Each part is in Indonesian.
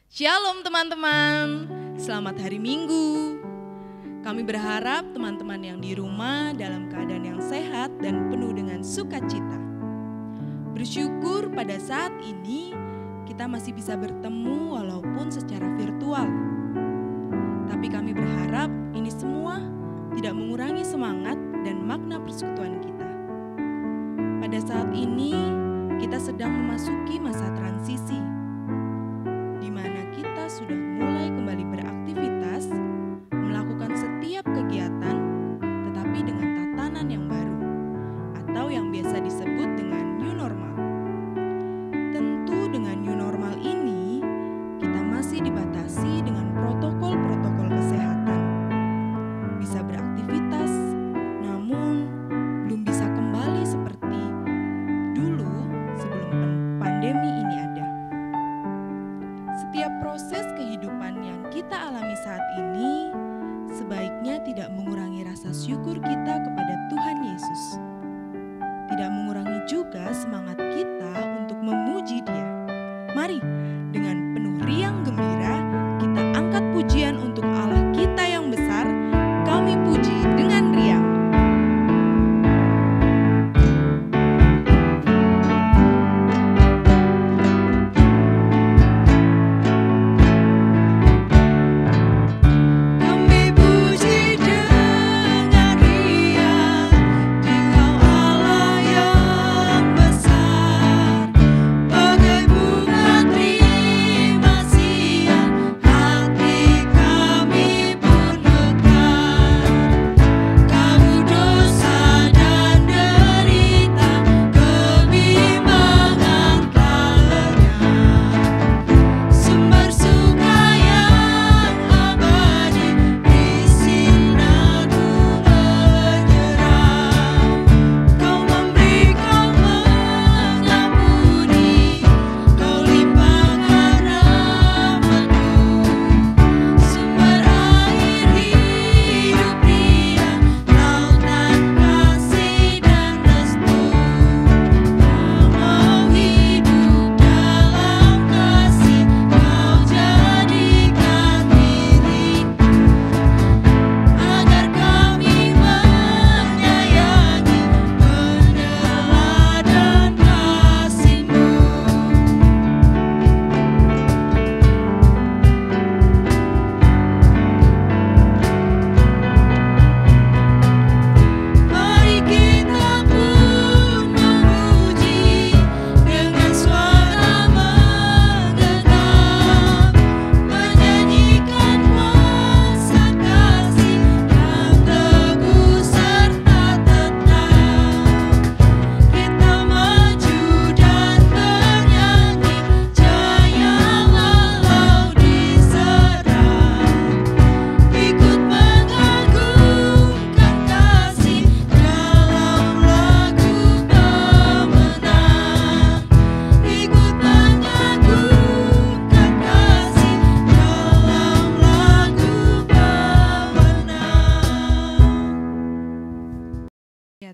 Shalom teman-teman, selamat hari Minggu. Kami berharap teman-teman yang di rumah dalam keadaan yang sehat dan penuh dengan sukacita. Bersyukur pada saat ini kita masih bisa bertemu walaupun secara virtual. Tapi kami berharap ini semua tidak mengurangi semangat dan makna persekutuan kita. Pada saat ini kita sedang memasuki masa transisi, di mana kita sudah mulai kembali beraktivitas, melakukan setiap kegiatan, tetapi dengan tatanan yang baru, atau yang biasa disebut dengan new normal. Tentu dengan new normal ini, kita masih dibatasi dengan protokol-protokol kesehatan. Bisa beraktivitas, namun belum bisa kembali seperti dulu sebelum pandemi ini ada. Setiap proses kehidupan yang kita alami saat ini sebaiknya tidak mengurangi rasa syukur kita kepada Tuhan Yesus. Tidak mengurangi juga semangat kita untuk memuji Dia. Mari dengan penuh riang gembira kita angkat pujian untuk Allah kita yang besar. Kami puji dengan riang.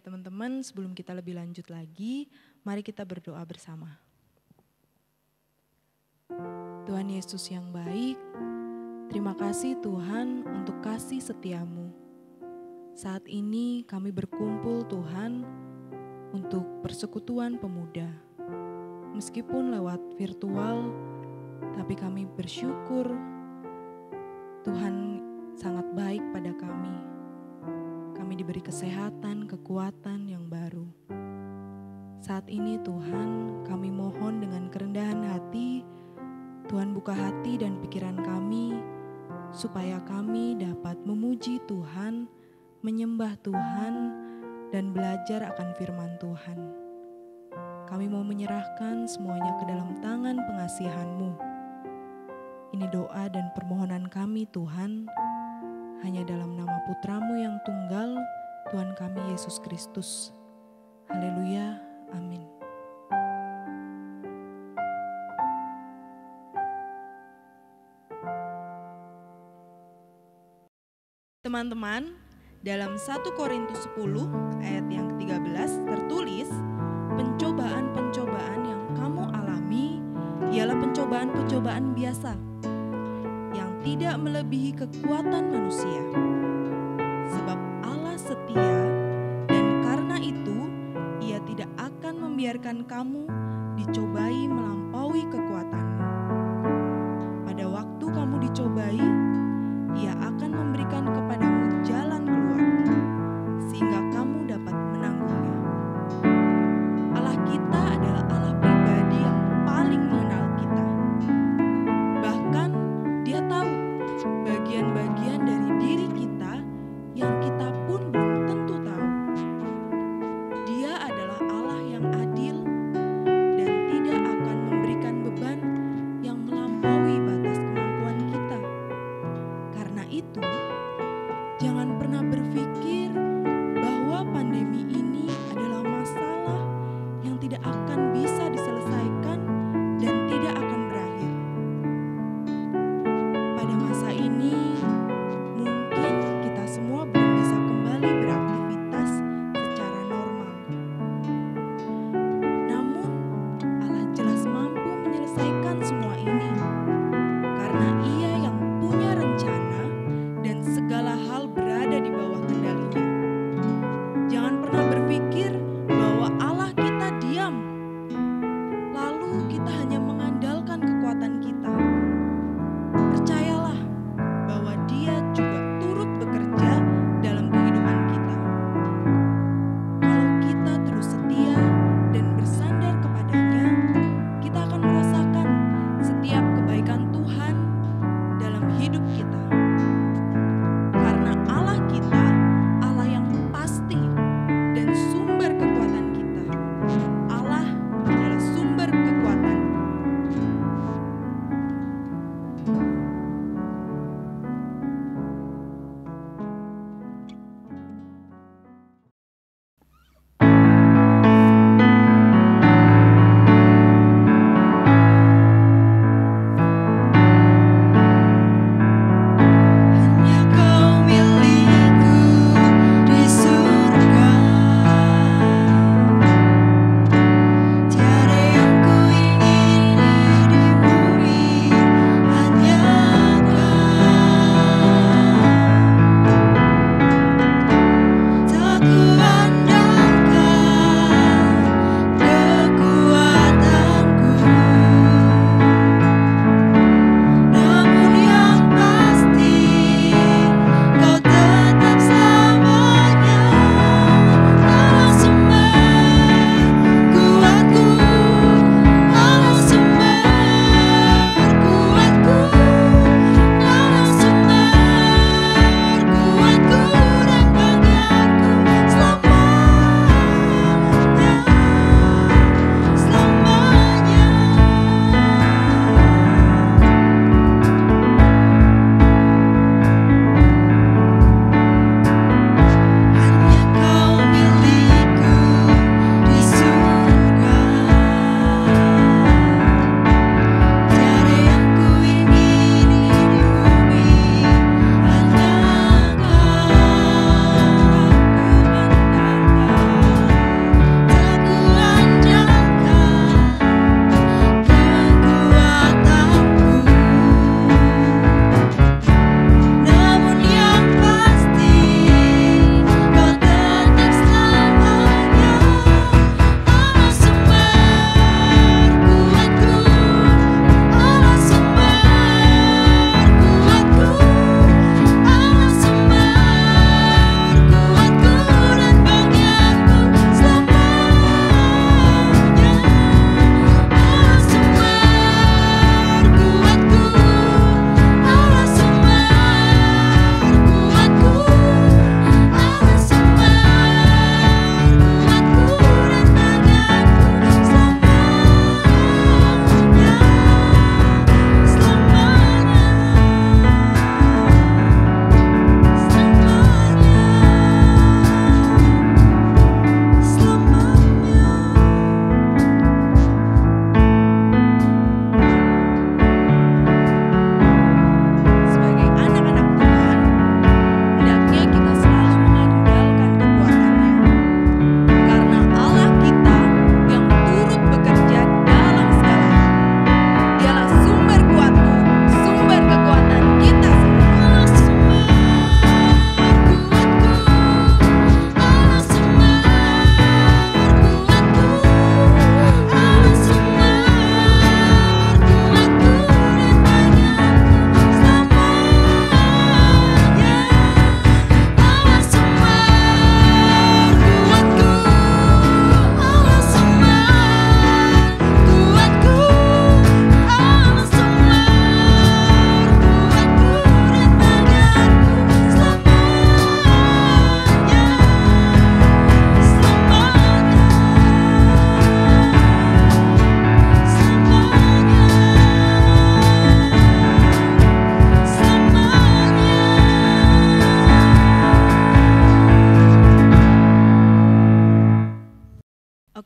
Teman-teman, sebelum kita lebih lanjut lagi, mari kita berdoa bersama. Tuhan Yesus yang baik, terima kasih Tuhan untuk kasih setiamu. Saat ini kami berkumpul Tuhan untuk persekutuan pemuda. Meskipun lewat virtual, tapi kami bersyukur Tuhan sangat baik pada kami. Kami diberi kesehatan, kekuatan yang baru. Saat ini Tuhan, kami mohon dengan kerendahan hati, Tuhan buka hati dan pikiran kami, supaya kami dapat memuji Tuhan, menyembah Tuhan, dan belajar akan firman Tuhan. Kami mau menyerahkan semuanya ke dalam tangan pengasihan-Mu. Ini doa dan permohonan kami Tuhan, hanya dalam nama Putra-Mu yang tunggal, Tuhan kami Yesus Kristus. Haleluya, amin. Teman-teman, dalam 1 Korintus 10 ayat yang ke-13 tertulis, pencobaan-pencobaan yang kamu alami ialah pencobaan-pencobaan biasa. tidak melebihi kekuatan manusia. Sebab Allah setia, dan karena itu Ia tidak akan membiarkan kamu dicobai melampaui kekuatanmu. Pada waktu kamu dicobai, Ia akan memberikan kepadamu jalan keluar, sehingga kamu dapat menanggungnya. Allah kita adalah Allah pribadi yang paling mengenal kita. Bahkan Dia tahu bagian-bagian dari diri kita yang kita pun belum tentu tahu. Dia adalah Allah yang adil dan tidak akan memberikan beban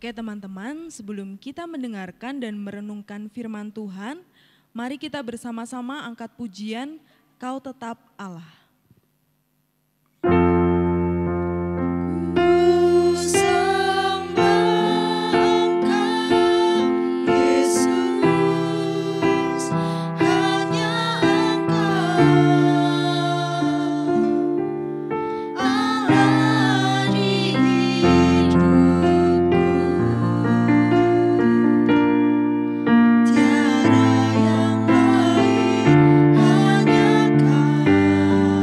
Oke teman-teman, sebelum kita mendengarkan dan merenungkan firman Tuhan, mari kita bersama-sama angkat pujian Kau Tetap Allah. Tiada yang lain, hanya Kau.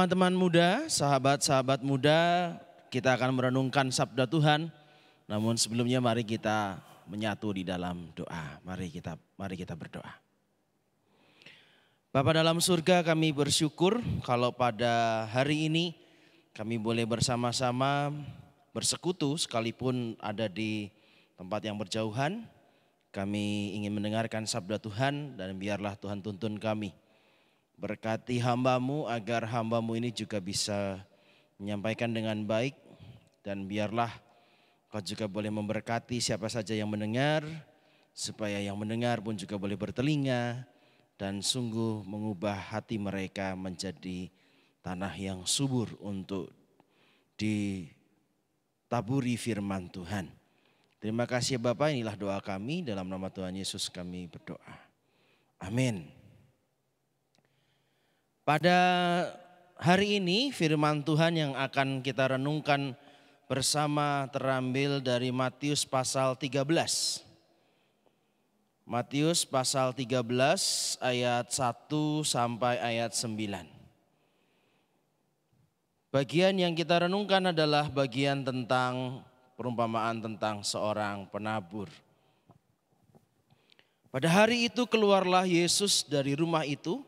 Teman-teman muda, sahabat-sahabat muda, kita akan merenungkan sabda Tuhan. Namun sebelumnya mari kita menyatu di dalam doa. Mari kita berdoa. Bapa dalam surga, kami bersyukur kalau pada hari ini kami boleh bersama-sama bersekutu sekalipun ada di tempat yang berjauhan. Kami ingin mendengarkan sabda Tuhan dan biarlah Tuhan tuntun kami. Berkati hamba-Mu agar hamba-Mu ini juga bisa menyampaikan dengan baik. Dan biarlah Kau juga boleh memberkati siapa saja yang mendengar. Supaya yang mendengar pun juga boleh bertelinga. Dan sungguh mengubah hati mereka menjadi tanah yang subur untuk ditaburi firman Tuhan. Terima kasih Bapak, inilah doa kami. Dalam nama Tuhan Yesus kami berdoa. Amin. Pada hari ini firman Tuhan yang akan kita renungkan bersama terambil dari Matius pasal 13. Matius pasal 13 ayat 1 sampai ayat 9. Bagian yang kita renungkan adalah bagian tentang perumpamaan tentang seorang penabur. Pada hari itu keluarlah Yesus dari rumah itu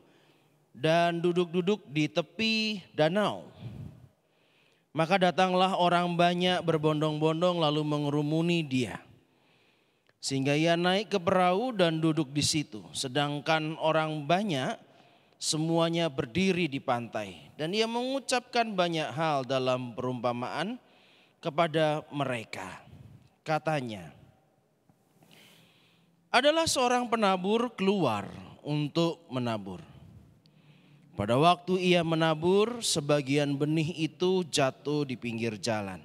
dan duduk-duduk di tepi danau. Maka datanglah orang banyak berbondong-bondong lalu mengerumuni dia. Sehingga ia naik ke perahu dan duduk di situ. Sedangkan orang banyak semuanya berdiri di pantai. Dan ia mengucapkan banyak hal dalam perumpamaan kepada mereka. Katanya, adalah seorang penabur keluar untuk menabur. Pada waktu ia menabur, sebagian benih itu jatuh di pinggir jalan.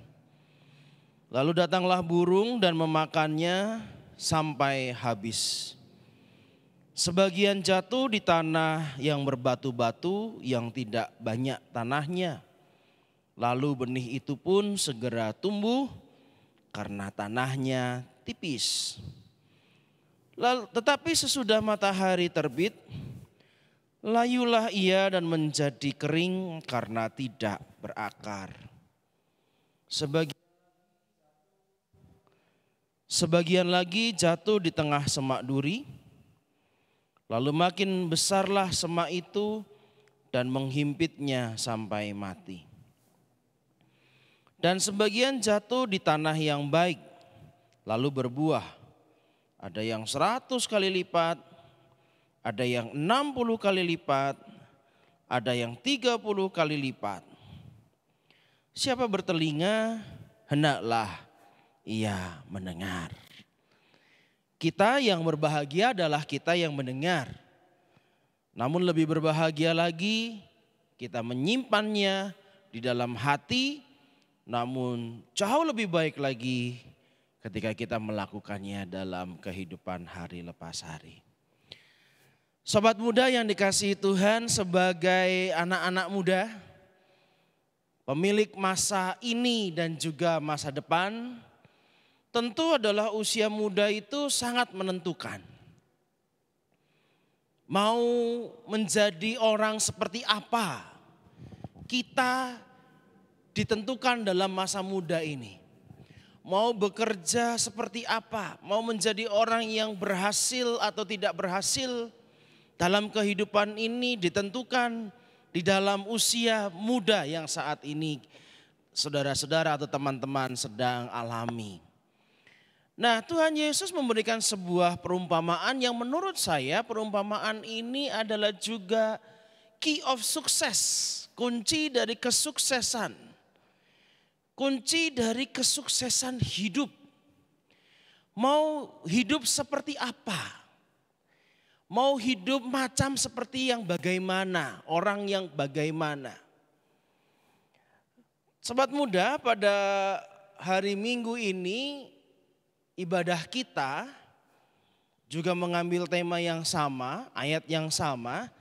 Lalu datanglah burung dan memakannya sampai habis. Sebagian jatuh di tanah yang berbatu-batu yang tidak banyak tanahnya. Lalu benih itu pun segera tumbuh karena tanahnya tipis. Tetapi sesudah matahari terbit, layulah ia dan menjadi kering karena tidak berakar. Sebagian lagi jatuh di tengah semak duri. Lalu makin besarlah semak itu dan menghimpitnya sampai mati. Dan sebagian jatuh di tanah yang baik lalu berbuah. Ada yang 100 kali lipat, ada yang 60 kali lipat, ada yang 30 kali lipat. Siapa bertelinga, hendaklah ia mendengar. Kita yang berbahagia adalah kita yang mendengar. Namun lebih berbahagia lagi kita menyimpannya di dalam hati. Namun jauh lebih baik lagi ketika kita melakukannya dalam kehidupan hari lepas hari. Sobat muda yang dikasihi Tuhan, sebagai anak-anak muda, pemilik masa ini dan juga masa depan, tentu adalah usia muda itu sangat menentukan. Mau menjadi orang seperti apa, kita ditentukan dalam masa muda ini. Mau bekerja seperti apa, mau menjadi orang yang berhasil atau tidak berhasil, dalam kehidupan ini ditentukan di dalam usia muda yang saat ini saudara-saudara atau teman-teman sedang alami. Nah, Tuhan Yesus memberikan sebuah perumpamaan yang menurut saya perumpamaan ini adalah juga key of success, kunci dari kesuksesan. Kunci dari kesuksesan hidup. Mau hidup seperti apa? Mau hidup macam seperti yang bagaimana, orang yang bagaimana. Sobat muda, pada hari Minggu ini ibadah kita juga mengambil tema yang sama, ayat yang sama,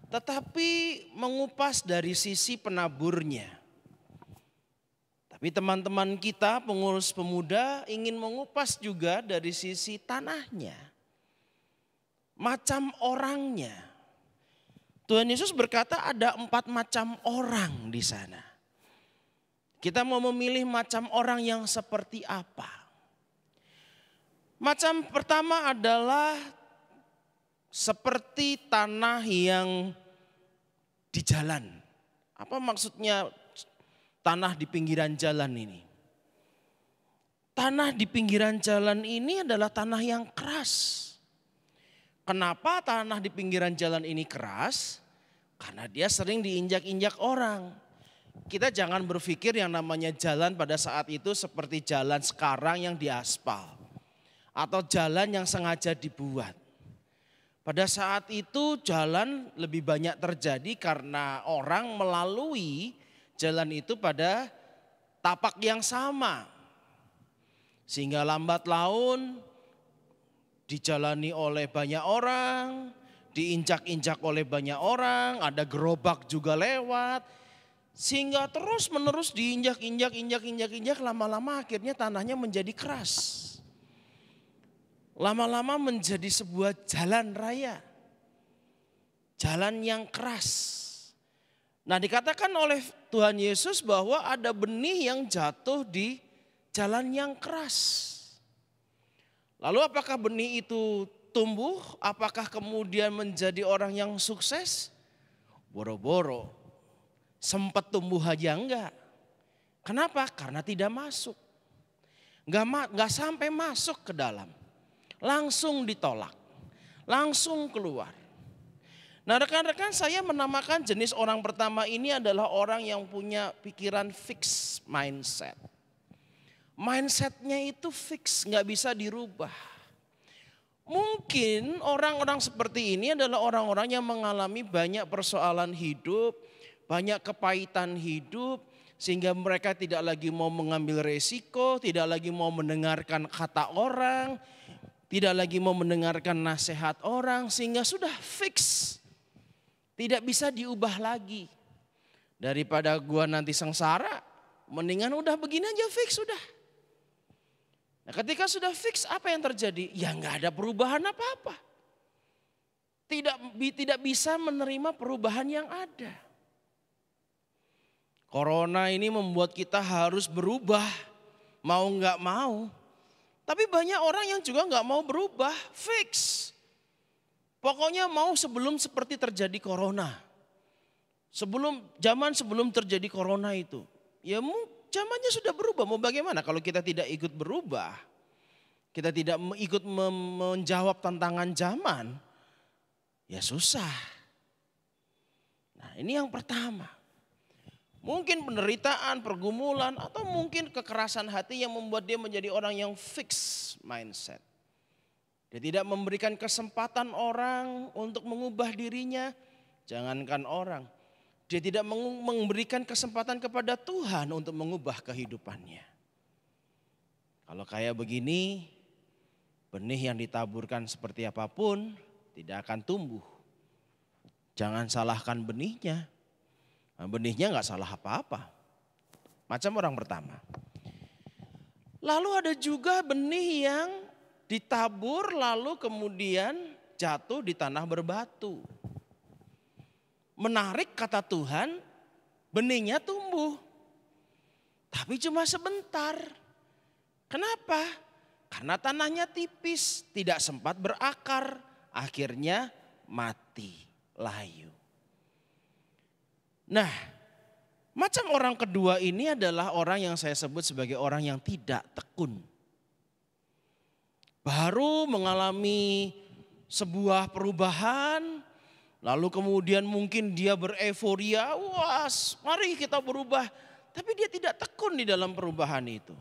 tetapi mengupas dari sisi penaburnya. Tapi teman-teman kita pengurus pemuda ingin mengupas juga dari sisi tanahnya. Macam orangnya, Tuhan Yesus berkata ada 4 macam orang di sana. Kita mau memilih macam orang yang seperti apa? Macam pertama adalah seperti tanah yang di jalan. Apa maksudnya tanah di pinggiran jalan ini? Tanah di pinggiran jalan ini adalah tanah yang keras. Kenapa tanah di pinggiran jalan ini keras? Karena dia sering diinjak-injak orang. Kita jangan berpikir yang namanya jalan pada saat itu seperti jalan sekarang yang diaspal. Atau jalan yang sengaja dibuat. Pada saat itu jalan lebih banyak terjadi karena orang melalui jalan itu pada tapak yang sama. Sehingga lambat laun dijalani oleh banyak orang, diinjak-injak oleh banyak orang, ada gerobak juga lewat. Sehingga terus menerus diinjak, lama-lama akhirnya tanahnya menjadi keras. Lama-lama menjadi sebuah jalan raya. Jalan yang keras. Nah, dikatakan oleh Tuhan Yesus bahwa ada benih yang jatuh di jalan yang keras. Lalu apakah benih itu tumbuh? Apakah kemudian menjadi orang yang sukses? Boro-boro. Sempat tumbuh aja enggak. Kenapa? Karena tidak masuk. Enggak sampai masuk ke dalam. Langsung ditolak. Langsung keluar. Nah, rekan-rekan, saya menamakan jenis orang pertama ini adalah orang yang punya pikiran fixed mindset. Mindsetnya itu fix, enggak bisa dirubah. Mungkin orang-orang seperti ini adalah orang-orang yang mengalami banyak persoalan hidup, banyak kepahitan hidup, sehingga mereka tidak lagi mau mengambil resiko, tidak lagi mau mendengarkan kata orang, tidak lagi mau mendengarkan nasihat orang, sehingga sudah fix. Tidak bisa diubah lagi. Daripada gua nanti sengsara, mendingan udah begini aja fix sudah. Nah, ketika sudah fix apa yang terjadi? Ya nggak ada perubahan apa-apa. Tidak bisa menerima perubahan yang ada. Corona ini membuat kita harus berubah, mau nggak mau. Tapi banyak orang yang juga nggak mau berubah, fix. Pokoknya mau sebelum seperti terjadi corona. Sebelum terjadi corona itu. Ya zamannya sudah berubah, mau bagaimana kalau kita tidak ikut berubah. Kita tidak ikut menjawab tantangan zaman. Ya susah. Nah, ini yang pertama. Mungkin penderitaan, pergumulan, atau mungkin kekerasan hati yang membuat dia menjadi orang yang fix mindset. Dia tidak memberikan kesempatan orang untuk mengubah dirinya, jangankan orang. Dia tidak memberikan kesempatan kepada Tuhan untuk mengubah kehidupannya. Kalau kayak begini, benih yang ditaburkan seperti apapun tidak akan tumbuh. Jangan salahkan benihnya. Benihnya nggak salah apa-apa. Macam orang pertama. Lalu ada juga benih yang ditabur lalu kemudian jatuh di tanah berbatu. Menarik kata Tuhan, benihnya tumbuh. Tapi cuma sebentar. Kenapa? Karena tanahnya tipis, tidak sempat berakar, akhirnya mati, layu. Nah, macam orang kedua ini adalah orang yang saya sebut sebagai orang yang tidak tekun. Baru mengalami sebuah perubahan, lalu kemudian mungkin dia bereforia, wah mari kita berubah. Tapi dia tidak tekun di dalam perubahan itu.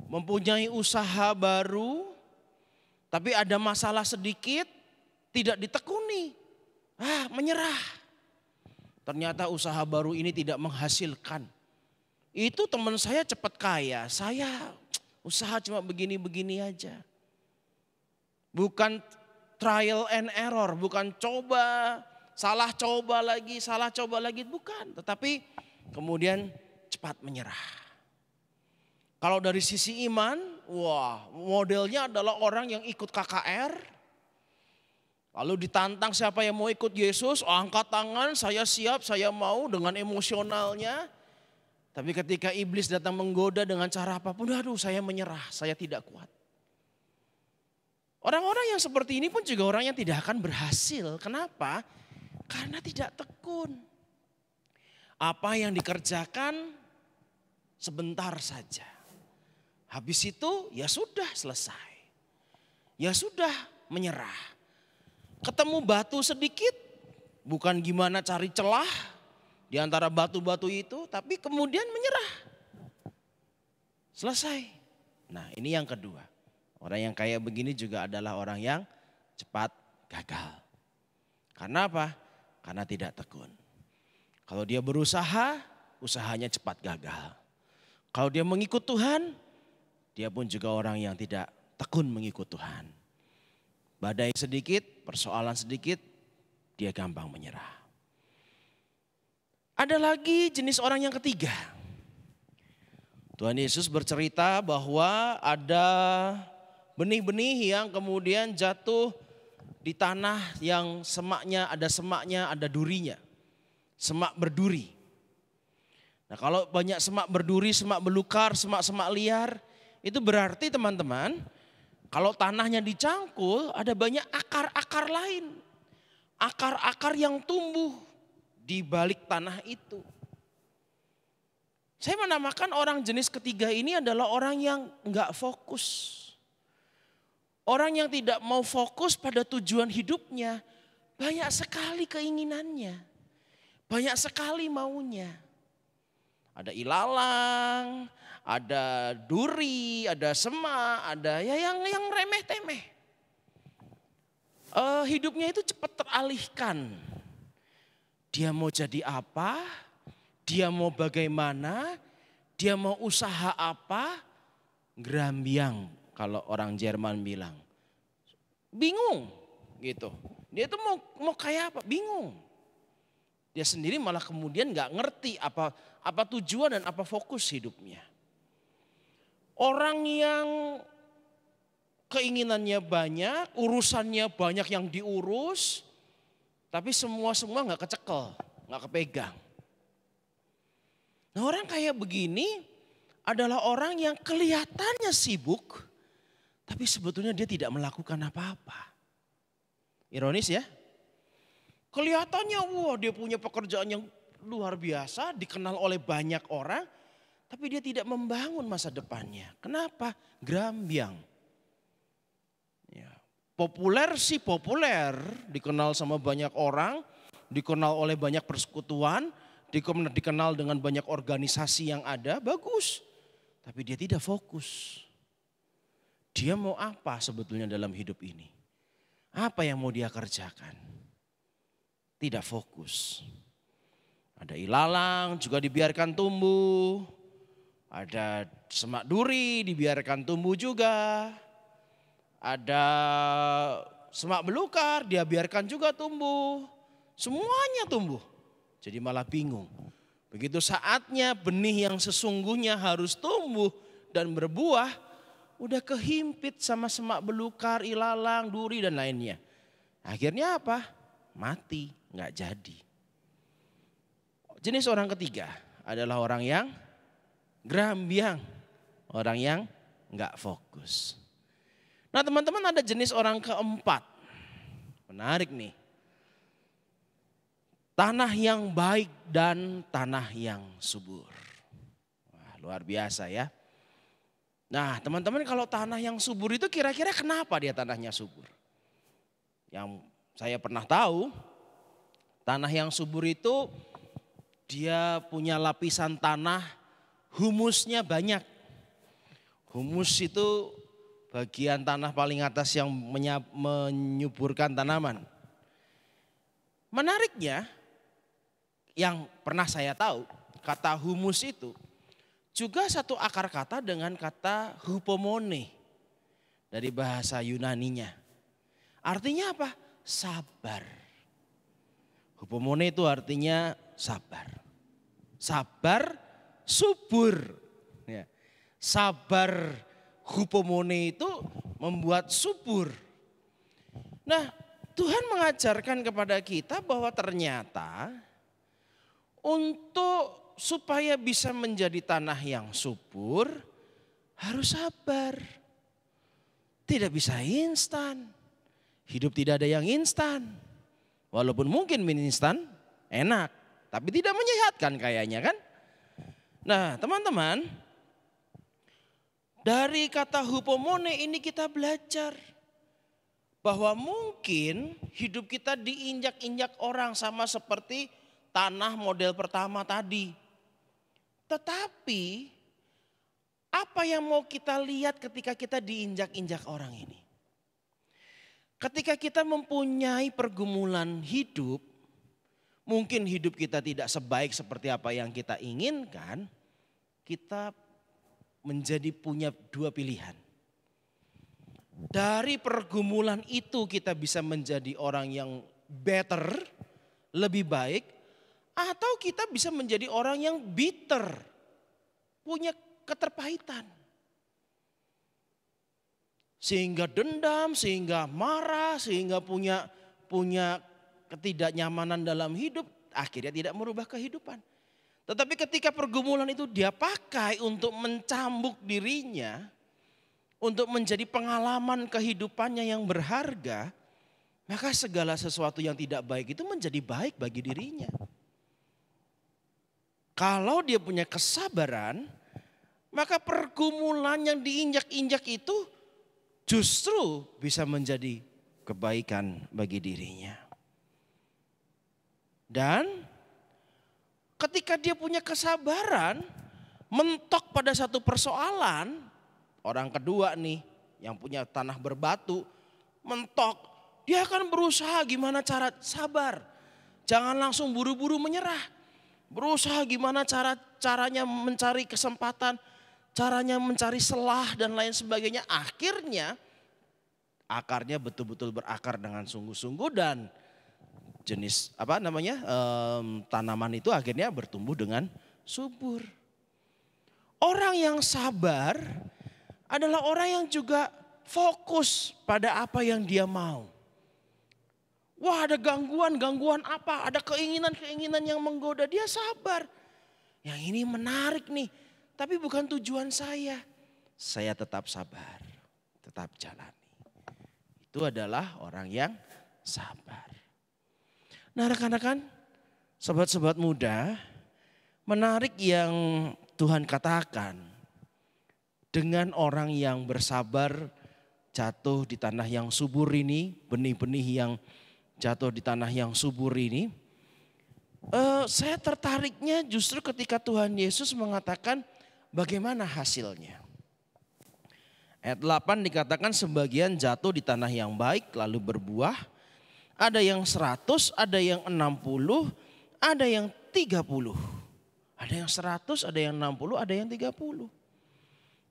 Mempunyai usaha baru, tapi ada masalah sedikit, tidak ditekuni. Menyerah. Ternyata usaha baru ini tidak menghasilkan. Itu teman saya cepat kaya, saya usaha cuma begini-begini aja. Bukan trial and error, bukan salah coba lagi, bukan. Tetapi kemudian cepat menyerah. Kalau dari sisi iman, modelnya adalah orang yang ikut KKR. Lalu ditantang siapa yang mau ikut Yesus, angkat tangan, saya siap, saya mau dengan emosionalnya. Tapi ketika iblis datang menggoda dengan cara apapun, aduh saya menyerah, saya tidak kuat. Orang-orang yang seperti ini pun juga orang yang tidak akan berhasil. Kenapa? Karena tidak tekun. Apa yang dikerjakan sebentar saja. Habis itu ya sudah selesai. Ya sudah menyerah. Ketemu batu sedikit, bukan gimana cari celah di antara batu-batu itu, tapi kemudian menyerah. Selesai. Nah, ini yang kedua. Orang yang kayak begini juga adalah orang yang cepat gagal. Karena apa? Karena tidak tekun. Kalau dia berusaha, usahanya cepat gagal. Kalau dia mengikut Tuhan, dia pun juga orang yang tidak tekun mengikut Tuhan. Badai sedikit, persoalan sedikit, dia gampang menyerah. Ada lagi jenis orang yang ketiga. Tuhan Yesus bercerita bahwa ada benih-benih yang kemudian jatuh di tanah yang semaknya, ada durinya. Semak berduri. Nah kalau banyak semak berduri, semak belukar, semak-semak liar, itu berarti teman-teman, kalau tanahnya dicangkul ada banyak akar-akar lain. Akar-akar yang tumbuh di balik tanah itu. Saya menamakan orang jenis ketiga ini adalah orang yang enggak fokus. Orang yang tidak mau fokus pada tujuan hidupnya. Banyak sekali keinginannya. Banyak sekali maunya. Ada ilalang, ada duri, ada semak, ada ya yang remeh-temeh. Hidupnya itu cepat teralihkan. Dia mau jadi apa, dia mau bagaimana, dia mau usaha apa, gerambiang kalau orang Jerman bilang. Bingung gitu. Dia itu mau kayak apa, bingung. Dia sendiri malah kemudian gak ngerti apa tujuan dan apa fokus hidupnya. Orang yang keinginannya banyak, urusannya banyak yang diurus, tapi semua gak kecekel, gak kepegang. Nah orang kayak begini adalah orang yang kelihatannya sibuk, tapi sebetulnya dia tidak melakukan apa-apa. Ironis ya. Kelihatannya wah dia punya pekerjaan yang luar biasa, dikenal oleh banyak orang, tapi dia tidak membangun masa depannya. Kenapa? Gerambiang. Ya. Populer sih populer, dikenal sama banyak orang, dikenal oleh banyak persekutuan, dikenal dengan banyak organisasi yang ada, bagus. Tapi dia tidak fokus. Dia mau apa sebetulnya dalam hidup ini? Apa yang mau dia kerjakan? Tidak fokus. Ada ilalang juga dibiarkan tumbuh. Ada semak duri dibiarkan tumbuh juga. Ada semak belukar dia biarkan juga tumbuh. Semuanya tumbuh. Jadi malah bingung. Begitu saatnya benih yang sesungguhnya harus tumbuh dan berbuah, udah kehimpit sama semak belukar, ilalang, duri dan lainnya. Akhirnya apa? Mati, nggak jadi. Jenis orang ketiga adalah orang yang gerambiang, orang yang nggak fokus. Nah teman-teman ada jenis orang keempat, menarik nih. Tanah yang baik dan tanah yang subur. Wah, luar biasa ya. Nah teman-teman kalau tanah yang subur itu kira-kira kenapa dia tanahnya subur? Yang saya pernah tahu tanah yang subur itu dia punya lapisan tanah humusnya banyak. Humus itu bagian tanah paling atas yang menyuburkan tanaman. Menariknya yang pernah saya tahu kata humus itu juga satu akar kata dengan kata hupomone dari bahasa Yunaninya. Artinya apa? Sabar. Hupomone itu artinya sabar. Sabar subur. Ya. Sabar hupomone itu membuat subur. Nah Tuhan mengajarkan kepada kita bahwa ternyata untuk supaya bisa menjadi tanah yang subur harus sabar. Tidak bisa instan. Hidup tidak ada yang instan. Walaupun mungkin mie instan enak, tapi tidak menyehatkan kayaknya kan. Nah teman-teman, dari kata hupomone ini kita belajar bahwa mungkin hidup kita diinjak-injak orang sama seperti tanah model pertama tadi. Tetapi apa yang mau kita lihat ketika kita diinjak-injak orang ini? Ketika kita mempunyai pergumulan hidup, mungkin hidup kita tidak sebaik seperti apa yang kita inginkan, kita menjadi punya dua pilihan. Dari pergumulan itu kita bisa menjadi orang yang better, lebih baik, atau kita bisa menjadi orang yang bitter, punya keterpahitan. Sehingga dendam, sehingga marah, sehingga punya ketidaknyamanan dalam hidup, akhirnya tidak merubah kehidupan. Tetapi ketika pergumulan itu dia pakai untuk mencambuk dirinya, untuk menjadi pengalaman kehidupannya yang berharga, maka segala sesuatu yang tidak baik itu menjadi baik bagi dirinya. Kalau dia punya kesabaran, maka pergumulan yang diinjak-injak itu justru bisa menjadi kebaikan bagi dirinya. Dan ketika dia punya kesabaran, mentok pada satu persoalan, orang kedua nih yang punya tanah berbatu, mentok, dia akan berusaha gimana cara sabar. Jangan langsung buru-buru menyerah. Berusaha gimana caranya mencari kesempatan, caranya mencari selah dan lain sebagainya. Akhirnya akarnya betul-betul berakar dengan sungguh-sungguh dan jenis tanaman itu akhirnya bertumbuh dengan subur. Orang yang sabar adalah orang yang juga fokus pada apa yang dia mau. Wah, ada gangguan apa, ada keinginan yang menggoda, dia sabar. Yang ini menarik nih, tapi bukan tujuan saya. Saya tetap sabar, tetap jalani. Itu adalah orang yang sabar. Nah rekan-rekan, sobat-sobat muda, menarik yang Tuhan katakan. Dengan orang yang bersabar jatuh di tanah yang subur ini, benih-benih yang jatuh di tanah yang subur ini. Saya tertariknya justru ketika Tuhan Yesus mengatakan bagaimana hasilnya. Ayat 8 dikatakan sebagian jatuh di tanah yang baik lalu berbuah. Ada yang 100, ada yang 60, ada yang 30. Ada yang 100, ada yang 60, ada yang 30.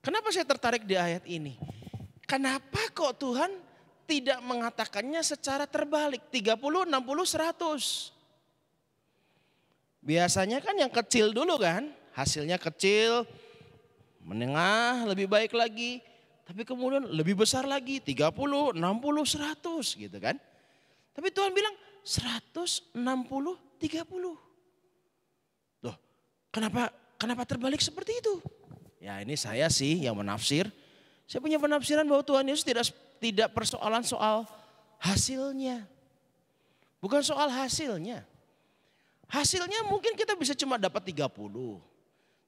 Kenapa saya tertarik di ayat ini? Kenapa kok Tuhan tidak mengatakannya secara terbalik 30, 60, 100? Biasanya kan yang kecil dulu kan, hasilnya kecil, menengah lebih baik lagi, tapi kemudian lebih besar lagi 30, 60, 100 gitu kan. Tapi Tuhan bilang 100, 60, 30. Loh, kenapa terbalik seperti itu? Ya ini saya sih yang menafsir. Saya punya penafsiran bahwa Tuhan Yesus tidak persoalan soal hasilnya. Bukan soal hasilnya. Hasilnya mungkin kita bisa cuma dapat 30.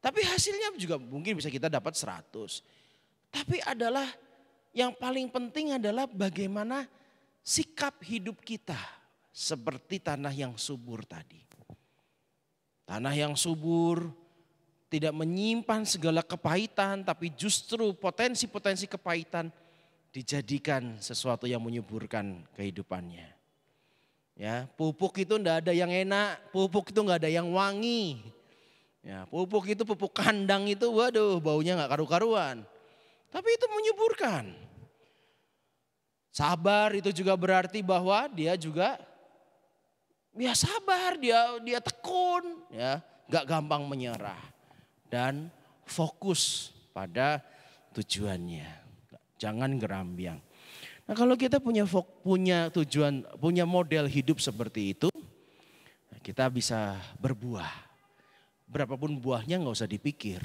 Tapi hasilnya juga mungkin bisa kita dapat 100. Tapi adalah yang paling penting adalah bagaimana sikap hidup kita seperti tanah yang subur tadi. Tanah yang subur tidak menyimpan segala kepahitan, tapi justru potensi-potensi kepahitan dijadikan sesuatu yang menyuburkan kehidupannya. Ya, pupuk itu enggak ada yang enak, pupuk itu enggak ada yang wangi. Ya, pupuk itu pupuk kandang itu, waduh, baunya enggak karu-karuan. Tapi itu menyuburkan. Sabar itu juga berarti bahwa dia juga ya sabar, dia tekun, ya, enggak gampang menyerah dan fokus pada tujuannya. Jangan gerambiang. Nah kalau kita punya tujuan, punya model hidup seperti itu, kita bisa berbuah. Berapapun buahnya nggak usah dipikir,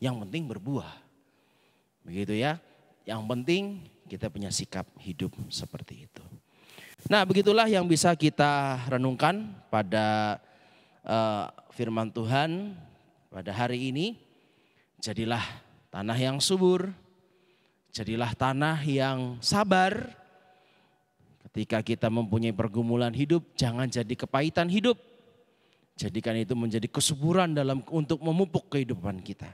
yang penting berbuah. Begitu ya, yang penting kita punya sikap hidup seperti itu. Nah begitulah yang bisa kita renungkan pada firman Tuhan pada hari ini. Jadilah tanah yang subur, jadilah tanah yang sabar. Ketika kita mempunyai pergumulan hidup, jangan jadi kepahitan hidup. Jadikan itu menjadi kesuburan untuk memupuk kehidupan kita.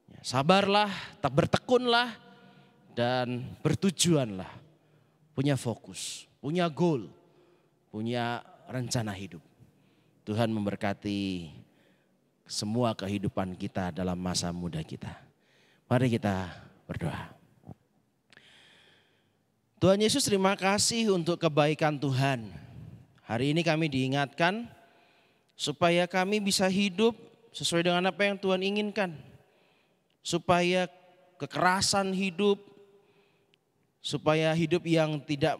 Ya, sabarlah, tak bertekunlah, dan bertujuanlah. Punya fokus, punya goal, punya rencana hidup. Tuhan memberkati semua kehidupan kita dalam masa muda kita. Mari kita berdoa. Tuhan Yesus, terima kasih untuk kebaikan Tuhan. Hari ini kami diingatkan supaya kami bisa hidup sesuai dengan apa yang Tuhan inginkan. Supaya kekerasan hidup, supaya hidup yang tidak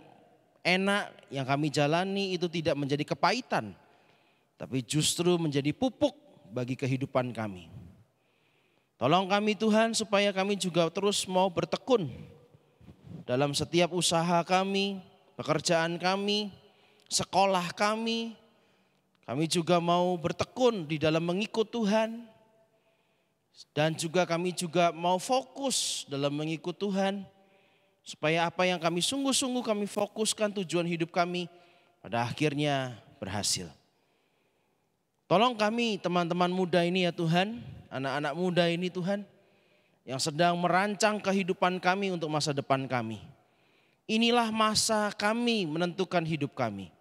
enak yang kami jalani itu tidak menjadi kepahitan, tapi justru menjadi pupuk bagi kehidupan kami. Tolong kami Tuhan supaya kami juga terus mau bertekun dalam setiap usaha kami, pekerjaan kami, sekolah kami. Kami juga mau bertekun di dalam mengikut Tuhan. Dan juga kami juga mau fokus dalam mengikut Tuhan. Supaya apa yang kami sungguh-sungguh kami fokuskan tujuan hidup kami pada akhirnya berhasil. Tolong kami teman-teman muda ini ya Tuhan, anak-anak muda ini Tuhan, yang sedang merancang kehidupan kami untuk masa depan kami. Inilah masa kami menentukan hidup kami.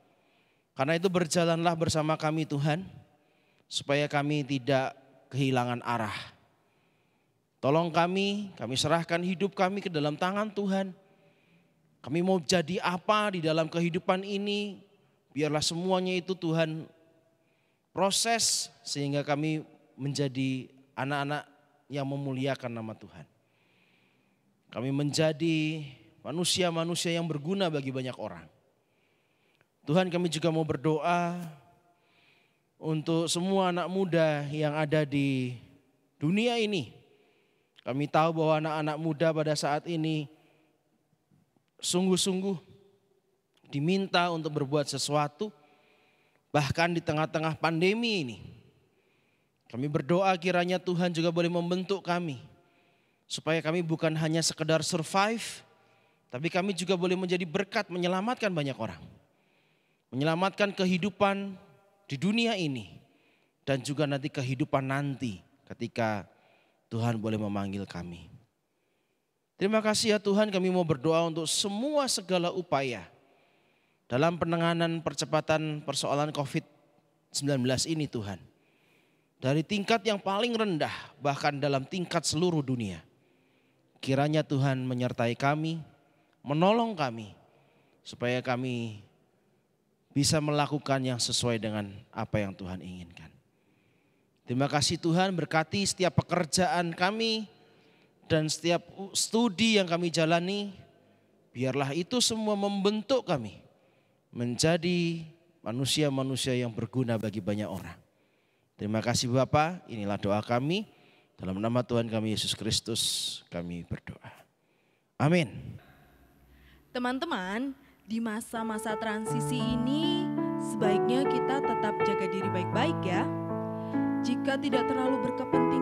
Karena itu berjalanlah bersama kami Tuhan, supaya kami tidak kehilangan arah. Tolong kami serahkan hidup kami ke dalam tangan Tuhan. Kami mau jadi apa di dalam kehidupan ini, biarlah semuanya itu Tuhan proses sehingga kami menjadi anak-anak yang memuliakan nama Tuhan. Kami menjadi manusia-manusia yang berguna bagi banyak orang. Tuhan, kami juga mau berdoa untuk semua anak muda yang ada di dunia ini. Kami tahu bahwa anak-anak muda pada saat ini sungguh-sungguh diminta untuk berbuat sesuatu. Bahkan di tengah-tengah pandemi ini. Kami berdoa kiranya Tuhan juga boleh membentuk kami. Supaya kami bukan hanya sekedar survive. Tapi kami juga boleh menjadi berkat menyelamatkan banyak orang. Menyelamatkan kehidupan di dunia ini. Dan juga nanti kehidupan nanti ketika Tuhan boleh memanggil kami. Terima kasih ya Tuhan, kami mau berdoa untuk semua segala upaya dalam penanganan percepatan persoalan COVID-19 ini Tuhan. Dari tingkat yang paling rendah bahkan dalam tingkat seluruh dunia. Kiranya Tuhan menyertai kami, menolong kami supaya kami bisa melakukan yang sesuai dengan apa yang Tuhan inginkan. Terima kasih Tuhan, berkati setiap pekerjaan kami dan setiap studi yang kami jalani. Biarlah itu semua membentuk kami menjadi manusia-manusia yang berguna bagi banyak orang. Terima kasih Bapa, inilah doa kami. Dalam nama Tuhan kami Yesus Kristus kami berdoa. Amin. Teman-teman, di masa-masa transisi ini sebaiknya kita tetap jaga diri baik-baik ya. Jika tidak terlalu berkepentingan